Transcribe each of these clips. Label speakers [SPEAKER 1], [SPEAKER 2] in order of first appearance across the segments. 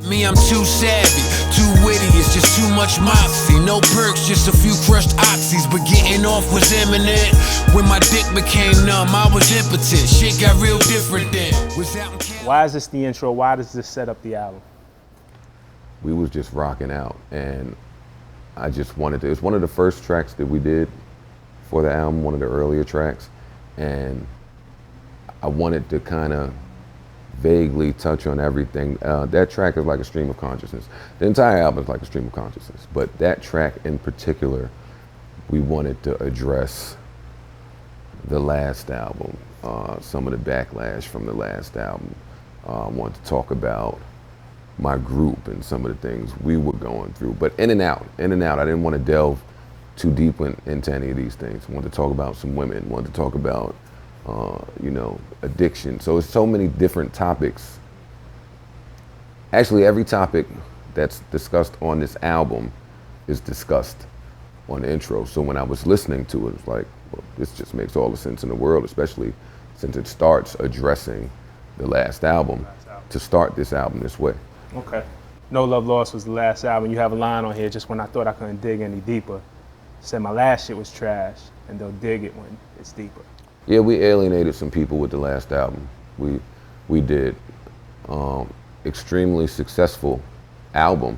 [SPEAKER 1] Me, I'm too savvy, too witty, it's just too much moxie. No perks, just a few crushed oxys. But getting off was imminent. When my dick became numb, I was impotent. Shit got real different then.
[SPEAKER 2] Why is this the intro? Why does this set up the album?
[SPEAKER 3] We was just rocking out, and I just wanted to, it was one of the first tracks that we did for the album, one of the earlier tracks, and I wanted to kind of vaguely touch on everything. That track is like a stream of consciousness. The entire album is like a stream of consciousness, but that track in particular, we wanted to address the last album, some of the backlash from the last album. I wanted to talk about my group and some of the things we were going through, but in and out. I didn't want to delve too deep into any of these things. I wanted to talk about some women, wanted to talk about, addiction. So it's so many different topics. Actually, every topic that's discussed on this album is discussed on the intro. So when I was listening to it, it's like, well, this just makes all the sense in the world, especially since it starts addressing the last album, to start this album this way.
[SPEAKER 2] Okay. No Love Lost was the last album. You have a line on here, just when I thought I couldn't dig any deeper. Said my last shit was trash, and they'll dig it when it's deeper.
[SPEAKER 3] Yeah, we alienated some people with the last album. We did. Extremely successful album,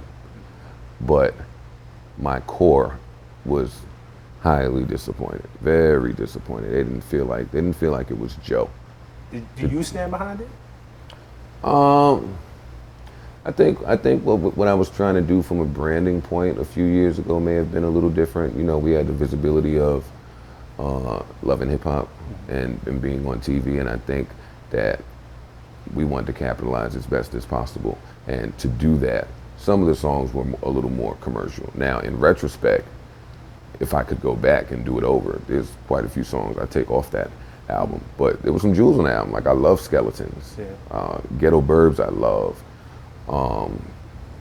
[SPEAKER 3] but my core was highly disappointed, very disappointed. They didn't feel like it was Joe.
[SPEAKER 2] Do you stand behind it?
[SPEAKER 3] I think what I was trying to do from a branding point a few years ago may have been a little different. You know, we had the visibility of Love and Hip Hop and being on TV, and I think that we wanted to capitalize as best as possible. And to do that, some of the songs were a little more commercial. Now, in retrospect, if I could go back and do it over, there's quite a few songs I take off that album. But there were some jewels on the album. Like, I love Skeletons. Yeah. Ghetto Burbs, I love.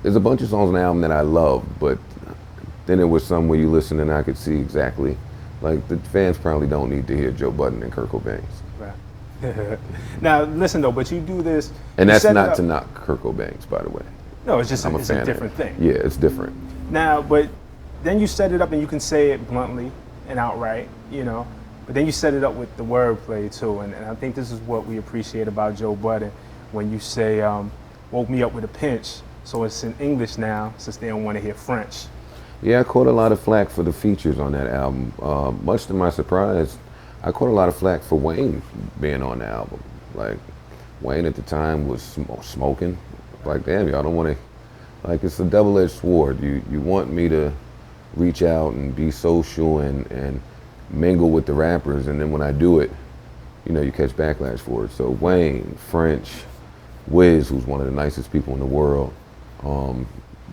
[SPEAKER 3] There's a bunch of songs on the album that I love, but then there was some where you listen and I could see exactly, like, the fans probably don't need to hear Joe Budden and Kurt Cobain.
[SPEAKER 2] Right. Now, listen though, but you do this.
[SPEAKER 3] And that's not to knock Kurt Cobain's, by the way.
[SPEAKER 2] No, it's just it's a different thing.
[SPEAKER 3] Yeah, it's different.
[SPEAKER 2] Now, but then you set it up and you can say it bluntly and outright, but then you set it up with the wordplay too. And I think this is what we appreciate about Joe Budden when you say, woke me up with a pinch. So it's in English now, since they don't want to hear French.
[SPEAKER 3] Yeah, I caught a lot of flack for the features on that album. Much to my surprise, I caught a lot of flack for Wayne being on the album. Like, Wayne at the time was smoking. Like, damn, y'all don't want to, like, it's a double-edged sword. You want me to reach out and be social and mingle with the rappers, and then when I do it, you catch backlash for it. So Wayne, French, Wiz, who's one of the nicest people in the world,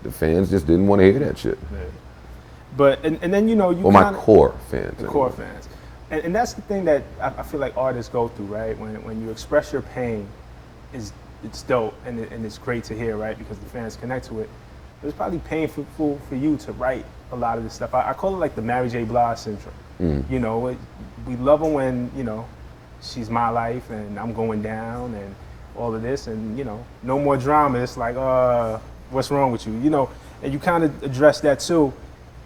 [SPEAKER 3] the fans just didn't want to hear that shit.
[SPEAKER 2] Yeah. But, and then, you
[SPEAKER 3] well, my core fans.
[SPEAKER 2] The core fans. And that's the thing that I feel like artists go through, right? When you express your pain, it's dope and it's great to hear, right? Because the fans connect to it. But it's probably painful for you to write a lot of this stuff. I call it like the Mary J. Blige syndrome. We love her when, she's my life and I'm going down and all of this and, no more drama. It's like, what's wrong with you? And you kind of address that too.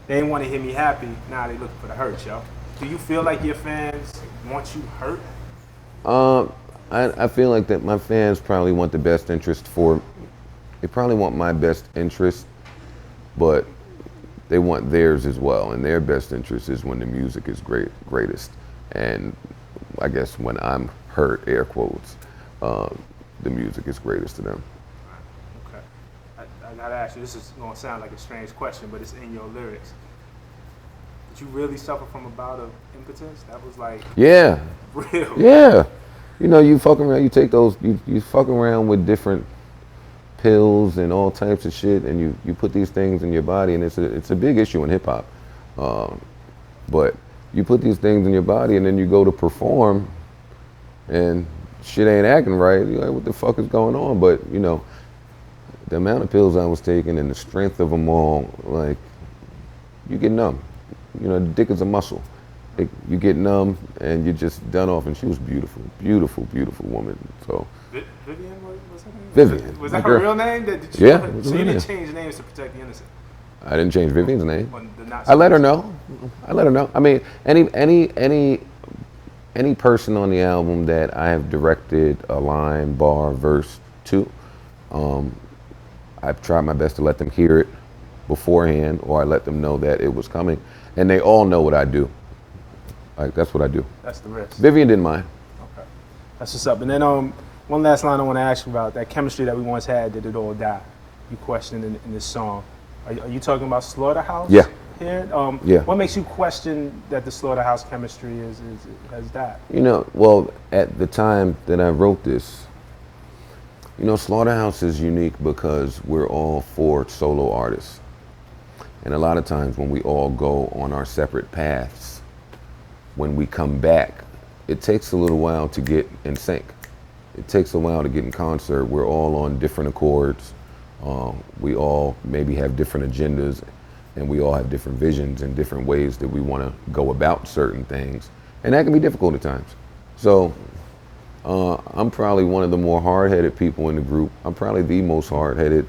[SPEAKER 2] They didn't want to hear me happy. Now they looking for the hurt, yo. Do you feel like your fans want you hurt?
[SPEAKER 3] I feel like that my fans probably want the best interest they probably want my best interest, but they want theirs as well. And their best interest is when the music is greatest. And I guess when I'm hurt, air quotes, the music is greatest to them.
[SPEAKER 2] Okay. I gotta ask you, this is gonna sound like a strange question, but it's in your lyrics. Did you really suffer from a bout of impotence? That was like,
[SPEAKER 3] yeah,
[SPEAKER 2] real.
[SPEAKER 3] Yeah, you fuck around. You take those. You fuck around with different pills and all types of shit, and you put these things in your body, and it's a big issue in hip hop. But you put these things in your body, and then you go to perform, and shit ain't acting right. You're like, what the fuck is going on? But the amount of pills I was taking and the strength of them all, like, you get numb. The dick is a muscle. you get numb and you're just done off. And she was beautiful, beautiful, beautiful woman. So
[SPEAKER 2] Vivian, what's her name?
[SPEAKER 3] Vivian.
[SPEAKER 2] Was that her real name? Did you
[SPEAKER 3] Yeah.
[SPEAKER 2] So you didn't change names to protect the innocent?
[SPEAKER 3] I didn't change Vivian's name.
[SPEAKER 2] On the not
[SPEAKER 3] I let her know. I let her know. I mean, any person on the album that I have directed a line, bar, verse to, I've tried my best to let them hear it beforehand, or I let them know that it was coming, and they all know what I do. Like, that's what I do.
[SPEAKER 2] That's the risk.
[SPEAKER 3] Vivian didn't mind.
[SPEAKER 2] Okay, that's what's up. And then one last line I want to ask you about that chemistry that we once had. Did it all die? You questioned in this song. Are you talking about Slaughterhouse?
[SPEAKER 3] Yeah.
[SPEAKER 2] Here?
[SPEAKER 3] Yeah.
[SPEAKER 2] What makes you question that the Slaughterhouse chemistry has died?
[SPEAKER 3] You know, well, at the time that I wrote this, you know, Slaughterhouse is unique because we're all four solo artists. And a lot of times when we all go on our separate paths, when we come back, it takes a little while to get in sync. It takes a while to get in concert. We're all on different accords. We all maybe have different agendas, and we all have different visions and different ways that we want to go about certain things. And that can be difficult at times. So I'm probably one of the more hard-headed people in the group. I'm probably the most hard-headed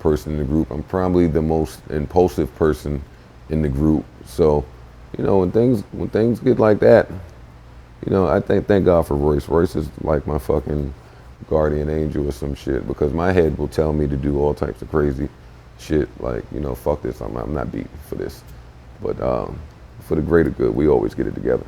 [SPEAKER 3] person in the group. I'm probably the most impulsive person in the group. So, you know, when things get like that, you know, I thank God for Royce. Royce is like my fucking guardian angel or some shit, because my head will tell me to do all types of crazy shit, like, you know, fuck this, I'm not beating for this. But for the greater good, we always get it together.